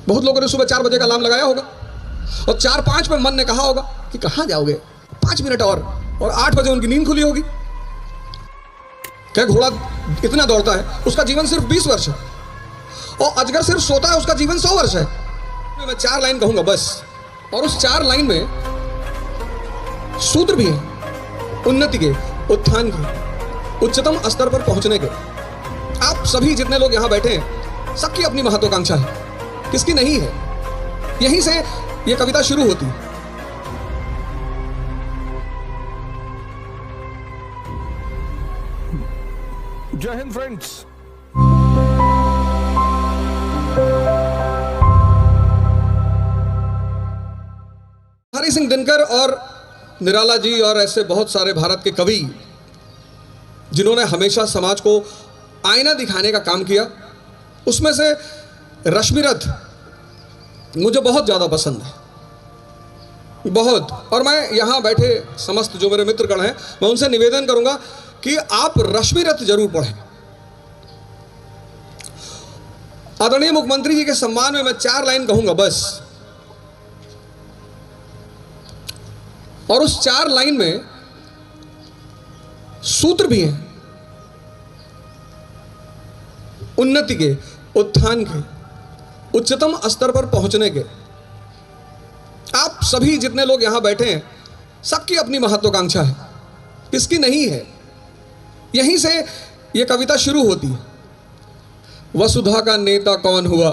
बहुत लोगों ने सुबह 4 बजे का अलार्म लगाया होगा और 4-5 पे मन ने कहा होगा कि कहाँ जाओगे, 5 मिनट और 8 बजे उनकी नींद खुली होगी। क्या घोड़ा इतना दौड़ता है, उसका जीवन सिर्फ 20 वर्ष है, और अजगर सिर्फ सोता है, उसका जीवन 100 वर्ष है। मैं 4 लाइन कहूंगा बस, और उस 4 लाइन में सूत्र भी है उन्नति के, उत्थान के, उच्चतम स्तर पर पहुंचने के। आप सभी जितने लोग यहां बैठे हैं, सबकी अपनी महत्वाकांक्षा है, किसकी नहीं है। यहीं से यह कविता शुरू होती है। जय हिंद फ्रेंड्स। हरि सिंह दिनकर और निराला जी और ऐसे बहुत सारे भारत के कवि जिन्होंने हमेशा समाज को आईना दिखाने का काम किया, उसमें से रश्मिरथ मुझे बहुत ज़्यादा पसंद है, बहुत। और मैं यहाँ बैठे समस्त जो मेरे मित्रगण हैं, मैं उनसे निवेदन करूंगा कि आप रश्मिरथ जरूर पढ़ें। आदरणीय मुख्यमंत्री जी के सम्मान में मैं 4 लाइन कहूंगा बस, और उस 4 लाइन में सूत्र भी हैं उन्नति के, उत्थान के, उच्चतम स्तर पर पहुंचने के। आप सभी जितने लोग यहां बैठे हैं, सबकी अपनी महत्वाकांक्षा है, किसकी नहीं है। यहीं से यह कविता शुरू होती है। वसुधा का नेता कौन हुआ,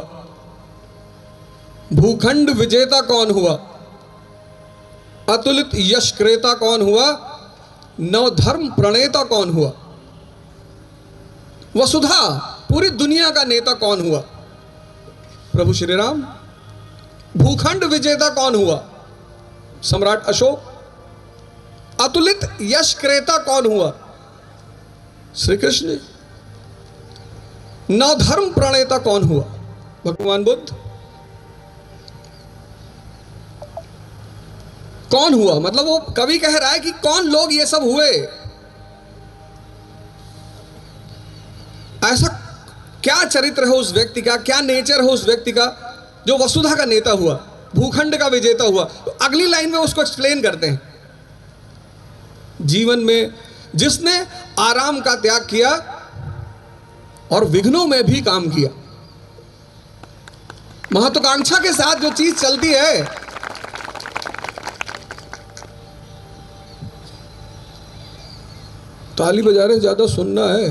भूखंड विजेता कौन हुआ, अतुलित यश क्रेता कौन हुआ, नवधर्म प्रणेता कौन हुआ। वसुधा पूरी दुनिया का नेता कौन हुआ, प्रभु श्री राम। भूखंड विजेता कौन हुआ, सम्राट अशोक। अतुलित यश क्रेता कौन हुआ, श्री कृष्ण। नवधर्म प्रणेता कौन हुआ, भगवान बुद्ध। कौन हुआ मतलब वो कवि कह रहा है कि कौन लोग ये सब हुए, ऐसा क्या चरित्र है उस व्यक्ति का, क्या नेचर है उस व्यक्ति का जो वसुधा का नेता हुआ, भूखंड का विजेता हुआ। तो अगली लाइन में उसको एक्सप्लेन करते हैं। जीवन में जिसने आराम का त्याग किया और विघ्नों में भी काम किया। महत्वाकांक्षा के साथ जो चीज चलती है, ताली बजा रहे ज्यादा सुनना है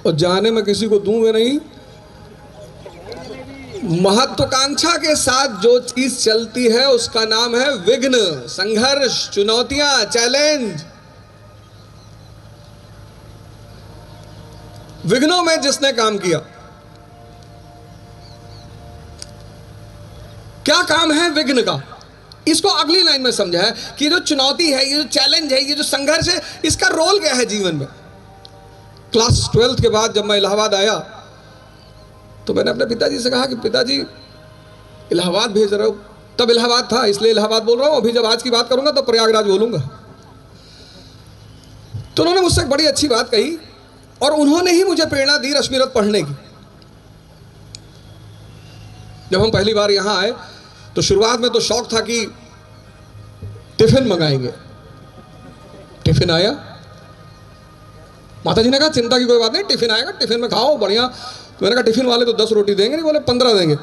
और जाने में किसी को दूंगे नहीं। महत्वाकांक्षा के साथ जो चीज चलती है उसका नाम है विघ्न, संघर्ष, चुनौतियां, चैलेंज। विघ्नों में जिसने काम किया, क्या काम है विघ्न का, इसको अगली लाइन में समझा है कि जो चुनौती है, ये जो चैलेंज है, ये जो संघर्ष है, इसका रोल क्या है जीवन में। क्लास 12th के बाद जब मैं इलाहाबाद आया तो मैंने अपने पिताजी से कहा कि पिताजी इलाहाबाद भेज रहे हो। तब इलाहाबाद था इसलिए इलाहाबाद बोल रहा हूं, अभी जब आज की बात करूंगा तो प्रयागराज बोलूंगा। तो उन्होंने मुझसे एक बड़ी अच्छी बात कही और उन्होंने ही मुझे प्रेरणा दी रश्मिरथ पढ़ने की। जब हम पहली बार यहां आए तो शुरुआत में तो शौक था कि टिफिन मंगाएंगे। टिफिन आया, माता जी ने कहा चिंता की कोई बात नहीं, टिफिन आएगा, टिफिन में खाओ बढ़िया। तो मैंने कहा टिफिन वाले तो 10 रोटी देंगे नहीं, बोले 15 देंगे।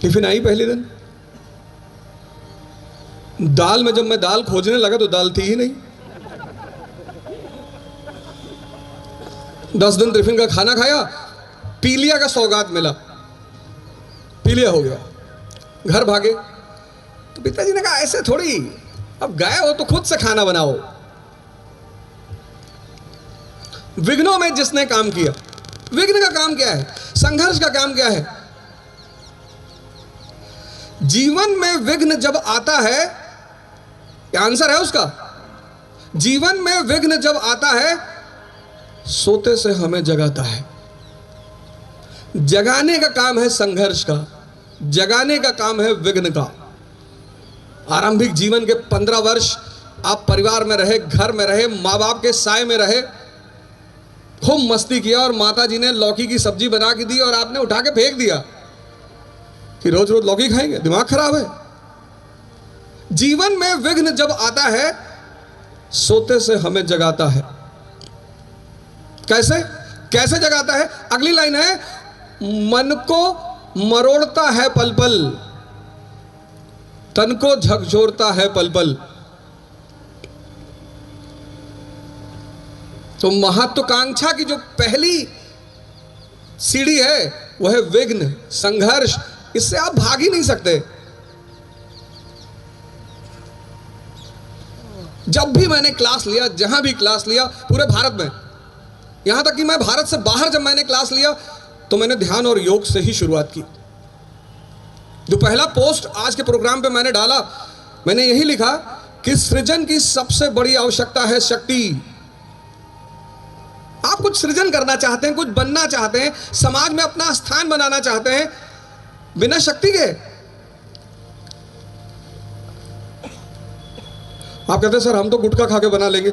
टिफिन आई पहले दिन। दाल में जब मैं दाल खोजने लगा तो दाल थी ही नहीं। 10 दिन टिफिन का खाना खाया, पीलिया का सौगात मिला, पीलिया हो गया, घर भागे। तो पिताजी ने कहा ऐसे थोड़ी, अब गए हो तो खुद से खाना बनाओ। विघ्नों में जिसने काम किया, विघ्न का काम क्या है, संघर्ष का काम क्या है। जीवन में विघ्न जब आता है, क्या आंसर है उसका। जीवन में विघ्न जब आता है, सोते से हमें जगाता है। जगाने का काम है संघर्ष का, जगाने का काम है विघ्न का। आरंभिक जीवन के 15 वर्ष आप परिवार में रहे, घर में रहे, माँ बाप के साए में रहे, खूब मस्ती किया और माता जी ने लौकी की सब्जी बना के दी और आपने उठा के फेंक दिया कि रोज रोज लौकी खाएंगे, दिमाग खराब है। जीवन में विघ्न जब आता है सोते से हमें जगाता है। कैसे कैसे जगाता है? अगली लाइन है, मन को मरोड़ता है पल पल, तन को झकझोरता है पल पल। तो महत्वाकांक्षा की जो पहली सीढ़ी है वह है विघ्न, संघर्ष। इससे आप भाग ही नहीं सकते। जब भी मैंने क्लास लिया, जहां भी क्लास लिया पूरे भारत में, यहां तक कि मैं भारत से बाहर जब मैंने क्लास लिया तो मैंने ध्यान और योग से ही शुरुआत की। जो पहला पोस्ट आज के प्रोग्राम पे मैंने डाला, मैंने यही लिखा कि सृजन की सबसे बड़ी आवश्यकता है शक्ति। आप कुछ सृजन करना चाहते हैं, कुछ बनना चाहते हैं, समाज में अपना स्थान बनाना चाहते हैं, बिना शक्ति के आप कहते हैं सर हम तो गुटखा खा के बना लेंगे।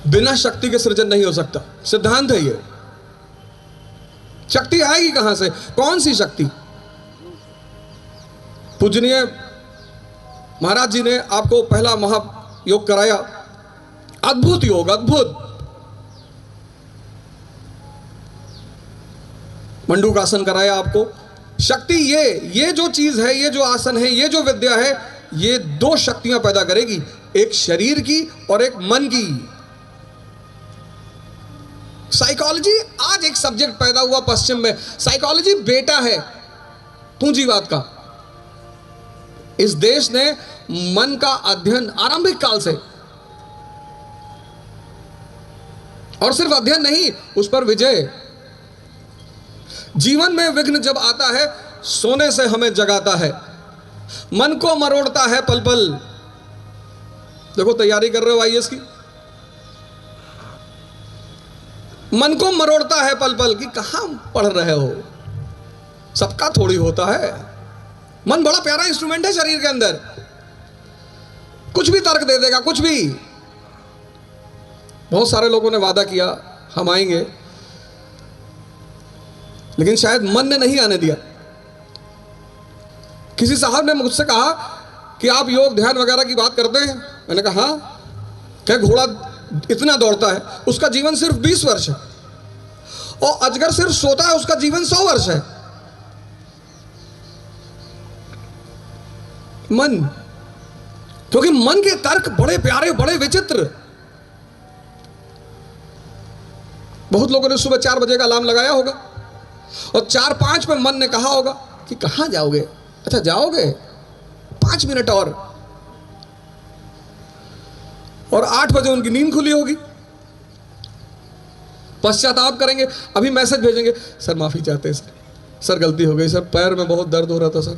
बिना शक्ति के सृजन नहीं हो सकता, सिद्धांत है ये। शक्ति आएगी कहां से? कौन सी शक्ति? पूजनीय महाराज जी ने आपको पहला महायोग कराया, अद्भुत योग, अद्भुत। मंडूकासन कराया आपको। शक्ति ये जो चीज है, ये जो आसन है, ये जो विद्या है, ये दो शक्तियां पैदा करेगी, एक शरीर की और एक मन की। साइकोलॉजी आज एक सब्जेक्ट पैदा हुआ पश्चिम में। साइकोलॉजी बेटा है पूंजीवाद का। इस देश ने मन का अध्ययन आरंभिक काल से, और सिर्फ अध्ययन नहीं, उस पर विजय। जीवन में विघ्न जब आता है सोने से हमें जगाता है, मन को मरोड़ता है पल पल। देखो तैयारी कर रहे हो आईएएस की, मन को मरोड़ता है पल पल कि कहां पढ़ रहे हो, सबका थोड़ी होता है। मन बड़ा प्यारा इंस्ट्रूमेंट है शरीर के अंदर, कुछ भी तर्क दे देगा, कुछ भी। बहुत सारे लोगों ने वादा किया हम आएंगे, लेकिन शायद मन ने नहीं आने दिया। किसी साहब ने मुझसे कहा कि आप योग ध्यान वगैरह की बात करते हैं। मैंने कहा हाँ। क्या घोड़ा इतना दौड़ता है, उसका जीवन सिर्फ 20 वर्ष है, और अजगर सिर्फ सोता है, उसका जीवन 100 वर्ष है। मन, क्योंकि मन के तर्क बड़े प्यारे, बड़े विचित्र। बहुत लोगों ने सुबह 4 बजे का अलार्म लगाया होगा और 4-5 पे मन ने कहा होगा कि कहां जाओगे? अच्छा जाओगे 5 मिनट और 8 बजे उनकी नींद खुली होगी। पश्चाताप करेंगे, अभी मैसेज भेजेंगे, सर माफी चाहते हैं, सर गलती हो गई, सर पैर में बहुत दर्द हो रहा था, सर